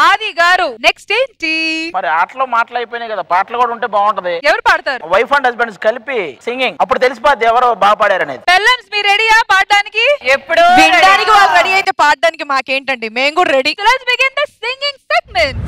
ఆది గారు నెక్స్ట్ ఏంటి? మరి ఆటలో మాటలు అయిపోయినాయి కదా, పాటలు కూడా ఉంటే బాగుంటది. ఎవరు పాడతారు? వైఫ్ అండ్ హస్బెండ్స్ కలిపి సింగింగ్, అప్పుడు తెలిసిపోద్ది ఎవరు బాగా పాడారనేది. పెల్లమ్స్ మీరు రెడీయా పాడడానికి? ఎప్పుడు వినడానికి వాళ్ళు రెడీ అయితే పాడడానికి మాకేంటండి, మేము కూడా ready. Let's begin the singing segment.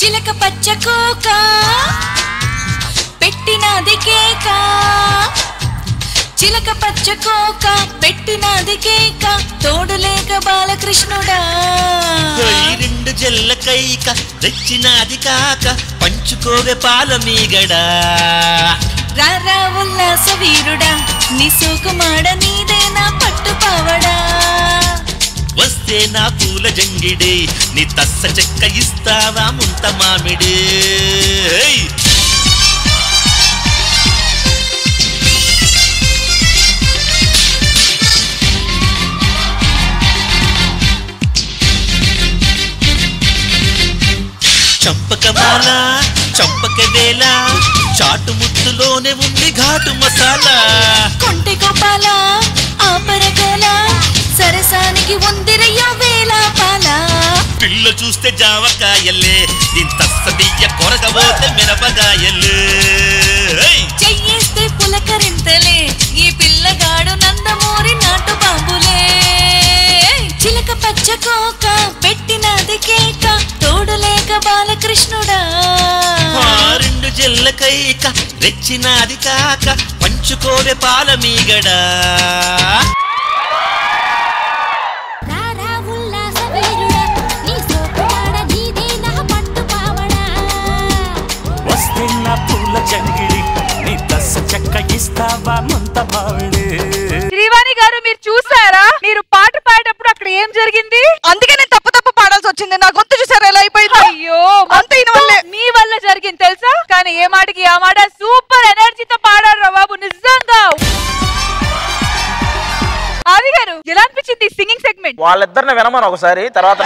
చిలక పచ్చ కోక పెట్టినది కేక, చిలక పచ్చ కోక పెట్టినది కేక, తోడులేక బాలకృష్ణుడా. రెండు జల్ల కైక తెచ్చినది కాక, పంచుకోవే పాల మీగడా. రారా ఉల్లాస వీరుడా, నీ సోకుమాడ నీదేనా పట్టు పావడా. వస్తే నా పూల జంగిడే, నీ తస్స చెక్క ఇస్తావా ముంత మామిడే. చంపకమాల చంపక వేళ, చాటు ముత్తులోనే ఉంది ఘాటు మసాలా. కొంటె గోపాల ఆపరగల, సరసానికి ఉందిరయ్యా వేళ పాల. పిల్ల చూస్తే జావకాయల్లే, దీని తస్స బియ్య కొరగబోతే మిరపగాయల్లే. చెయ్యేస్తే పులకరింతలే, ఈ పిల్లగాడు నందమూరి నాటు బాబులే. చిలక పచ్చ కోక పెట్టినది కేక, తోడులేక బాలకృష్ణుడా. రెండు జల్ల కైక రెచ్చినది కాక, పంచుకోవే పాల మీగడా. వస్తే నా పూల జంగిడి, నీ దశ చెక్క ఇస్తావా ముంత మామిడి. శ్రీవాణి గారు మీరు చూసారా? మీరు పాట పాడేటప్పుడు అక్కడ ఏం జరిగింది? అందుకే నేను తప్పు తప్పు పాడాల్సి వచ్చింది. నా గొంతు చూసారా ఎలా అయిపోయింది? అయ్యో అంత వల్లే మీ వల్ల జరిగింది తెలుసా? కానీ ఏ మాటకి ఆ మాట సూపర్ ఎనర్జీతో పాడారు బాబు, నిజంగా. ఆది గారు ఎలా అనిపించింది సింగింగ్ సెగ్మెంట్? వాళ్ళిద్దరిని వినమని ఒకసారి, తర్వాత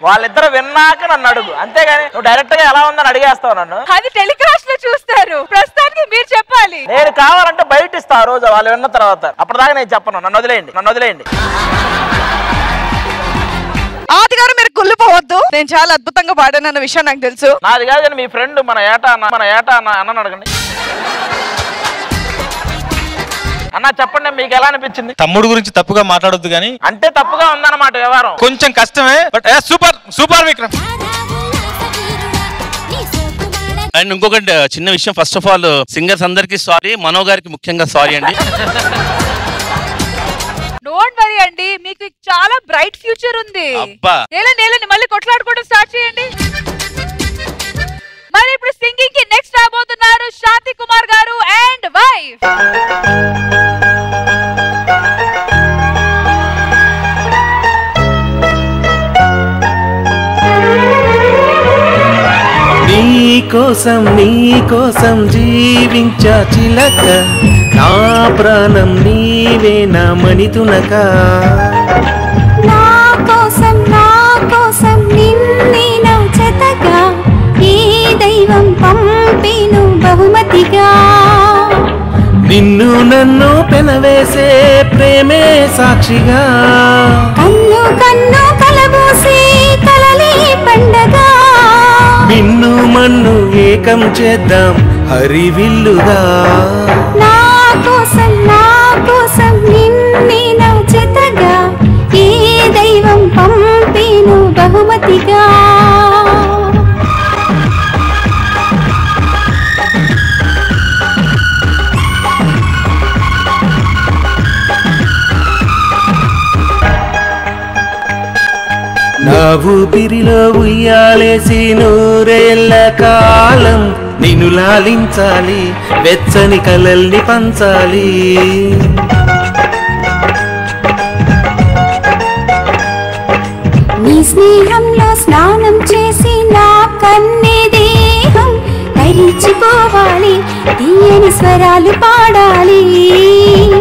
వాళ్ళిద్దరు విన్నాక నన్ను అడుగు, అంతేగాని నువ్వు డైరెక్ట్ గా ఎలా ఉందని అడిగేస్తావు నన్ను. అది టెలికాస్ట్ లో చూస్తారు, ప్రస్తుతానికి మీరు చెప్పాలి. నేను కావాలంటే బయట ఇస్తా ఆ రోజు వాళ్ళు విన్న తర్వాత, అప్పటిదాకా నేను చెప్పను. నన్ను వదిలేయండి. ఆది గారు మీరు కుళ్ళిపోవద్దు, నేను చాలా అద్భుతంగా పాడానన్న విషయం నాకు తెలుసు. నాది కాదు, మీ ఫ్రెండ్ మన ఏటా అన్న అడగండి. అన్న చెప్పండి, మీకు ఎలా అనిపించింది? తమ్ముడు గురించి తప్పుగా మాట్లాడొద్దు గానీ, అంటే తప్పుగా ఉందన్నమాట వ్యవహారం. కొంచెం కష్టమే, బట్ సూపర్ విక్రమ్. అండ్ ఇంకొకటి చిన్న విషయం, ఫస్ట్ ఆఫ్ ఆల్ సింగర్స్ అందరికి సారీ, మనో గారికి ముఖ్యంగా సారీ అండి. డోంట్ వరీ అండి, మీకు చాలా బ్రైట్ ఫ్యూచర్ ఉంది. నేలని మళ్ళీ కొట్లాడుకోవడం స్టార్ట్ చేయండి. మరి ఇప్పుడు సింగింగ్ కి నెక్స్ట్ రాబోతున్నారు శాంతి కుమార్ గారు అండ్ వైఫ్. నీ కోసం జీవించా చిలక, నా ప్రాణం నీవే నా మణితునక. నా కోసం నిన్నే నా చెతగా, ఈ దైవం పంపిను బహుమతిగా. నిన్ను నన్ను పెనవేసే ప్రేమే సాక్షిగా, కన్ను కలబోసే కలలే పండగా. నిన్ను మన్ను ఏకం చేద్దాం హరివిల్లుగా. నా కోసం నిన్నే నా చెతగా, ఈ దైవం పంపిను బహుమతిగా. నా ఊపిరిలో ఉయ్యాలేసి నూరేళ్ల కాలం నిన్ను లాలించాలి, వెచ్చని కలల్ని పంచాలి. నీ స్నేహంలో స్నానం చేసి నా కన్నె దేహం తరించిపోవాలి, తీయని స్వరాలు పాడాలి.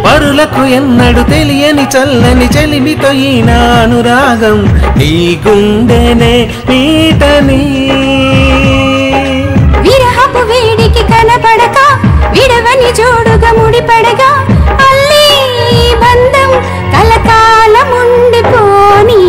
పరులకు ఎన్నడు తెలియని చల్లని చెలిమితో ఈ నా అనురాగం, నీ గుండెనే మీటని. విరహపు వేడికి కనపడక విడవని చక్కని జోడుగా ముడిపడగా అల్లే ఈ బంధం కలకాలం ఉండిపోని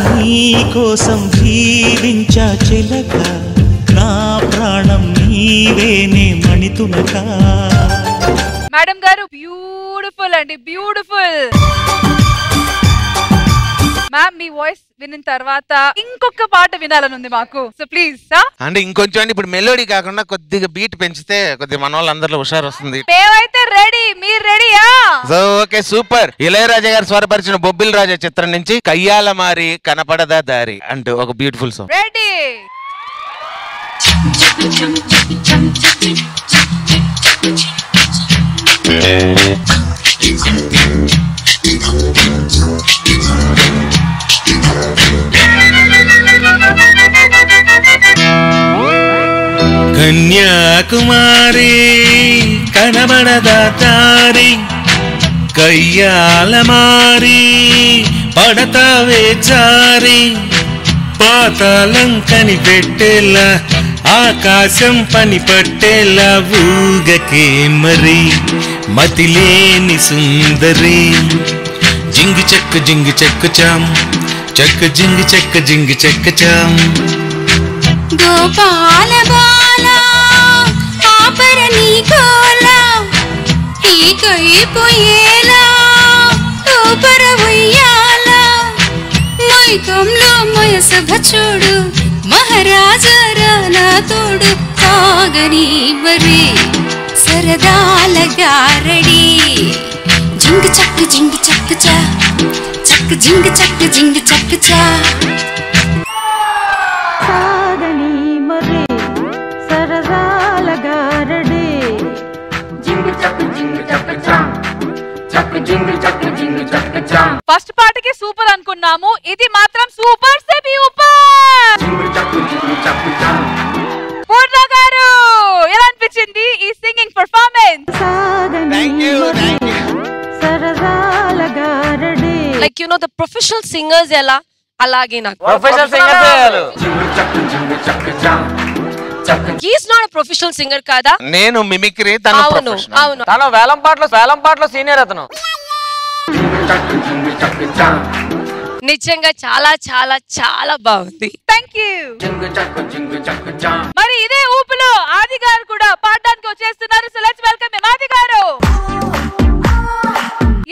నీకోసం జీవించా చిలక నా ప్రాణం నీవేనే మణితునక. మేడం గారు బ్యూటిఫుల్ అండి, బ్యూటిఫుల్. మ్యామ్ మీ వాయిస్ విన్న తర్వాత ఇంకొక పాట వినాలనుంది మాకు, సో ప్లీజ్. అంటే ఇంకొంచెం అంటే ఇప్పుడు మెలోడీ కాకుండా కొద్దిగా బీట్ పెంచితే కొద్దిగా మన వాళ్ళందరిలో హుషారు వస్తుంది. మేమైతే రెడీ, మీరు రెడీయా? So okay super. ఇళయరాజా గారు స్వరపరిచిన బొబ్బిల్ రాజా చిత్రం నుంచి కయ్యాల మారి కనపడదా దారి అంటూ ఒక బ్యూటిఫుల్ సాంగ్. రెడీ. కన్యాకుమారి కనబడదా దారి కయ్యాల మారి పడతావే చారి పాతాళం కనిపెట్టేలా ఆకాశం పని పట్టేలా ఊగకే మరి మతిలేని సుందరి జింగి చెక్కు చాం చెక్క జింగి చెక్క చాం. గోపాల బాల ఆపరని కోల ఈ కైపోయేలా ఊపర ఉయ్యాల మైకంలో మయసభ చూడు మహారాజా రానా తోడు తాగని మరి సరదాల గారడి జింగి చక్క చా చక్క జింగి చక్క చా. ఫస్ట్ పాటకి సూపర్ అనుకున్నాము, ఇది మాత్రం సూపర్ సే భీ ఊపర్. పూర్ణ గారు ఎలా అనిపించింది ఈ singing performance? Like you know the professional singers ఎలా అలాగే నాకు ప్రొఫెషనల్ సింగర్ చేయాలి. He's not a professional singer కదా. నేను మిమిక్రీ, తను ప్రొఫెషనల్. అవును తను వేలం పాటలో సీనియర్ అతను. నిజంగా చాలా చాలా చాలా బాగుంది. Thank you. మరి ఇదే ఊపులో ఆది గారు కూడా పాడడానికి వచ్చేస్తున్నారు. So let's welcome him. ఆది గారు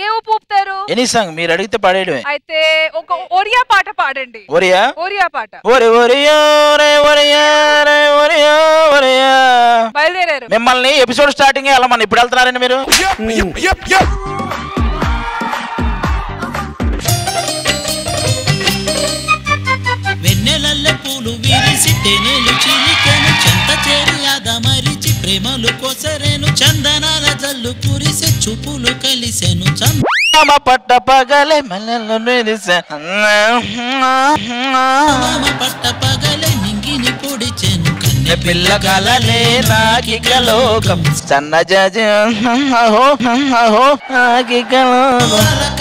ఏ ఊపు ఊపుతారు? ఎనీ సాంగ్ మీరు అడిగితే పాడేయడమే. అయితే ఒక ఒరియా పాట పాడండి. ఒరియా పాట. బయలుదేరారు. మిమ్మల్ని ఎపిసోడ్ స్టార్టింగ్ వెళ్ళమని ఇప్పుడు వెళ్తున్నారండి మీరు. వెన్నెలల్లె పూలు విరిసి టెనెలు చిలికెను చెంత చేరియాద మరిచి ప్రేమలు కోసరేను చందనాల జల్లు కురిసె చూపులు కలిసెను పట్ట పగలే మల్లెలు మెరిసె పట్ట పగలే నింగిని పొడిచెను కన్నె పిల్ల కలలే నాకిక లోకం సన్నజాజి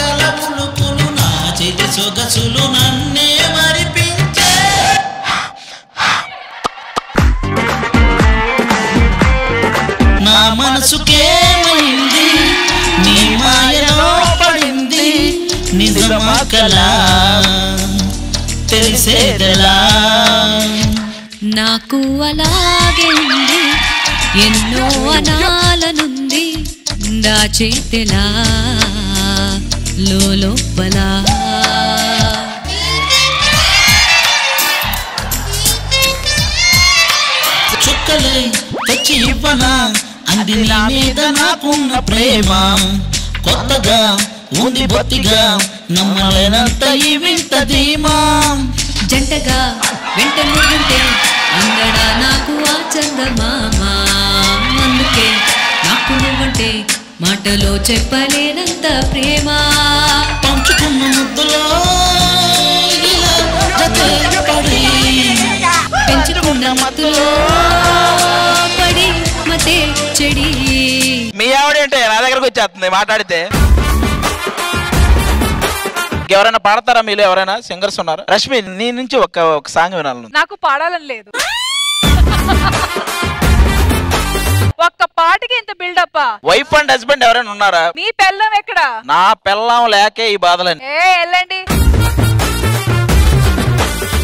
కలవులు నా చెలి సొగసులు నన్నే మరిపించే నా మనసుకేమైంది నీ మాయలో పడింది నిజమా కలా తెలిసేదలా నాకు అలాగే ఉంది ఎన్నో అనాలనుంది దాచేతెలా లోపల చుక్కలే తెచ్చి ఇవ్వనా అంది నీ మీద నాకున్న ప్రేమ కొత్తగా ఉంది బొత్తిగా నమ్మలేనంత ఈ వింత ధీమా జంటగా వెంట నువ్వుంటే అందడా నాకు ఆ చందమామ అందుకే నాకు నువ్వంటే మాటలో చెప్పలేనంత ప్రేమ పంచుకున్న ముద్దులో ఇలా జతే పడి పెంచుకున్న మత్తులో పడి మతే చెడి మీ ఆవిడేంటే నా దగ్గరకు వచ్చేస్తుంది మాట్లాడితే. ఎవరైనా పాడతారా మీలో ఎవరైనా సింగర్స్ ఉన్నారు? రష్మి నీ నుంచి ఒక సాంగ్ వినాలను. నాకు పాడాలని లేదు. ఒక్క పాటకి ఇంత బిల్డప్. వైఫ్ అండ్ హస్బెండ్ ఎవరైనా ఉన్నారా? మీ పెళ్ళం ఎక్కడ? నా పెళ్ళం లేకే ఈ బాధలని. వెళ్ళండి.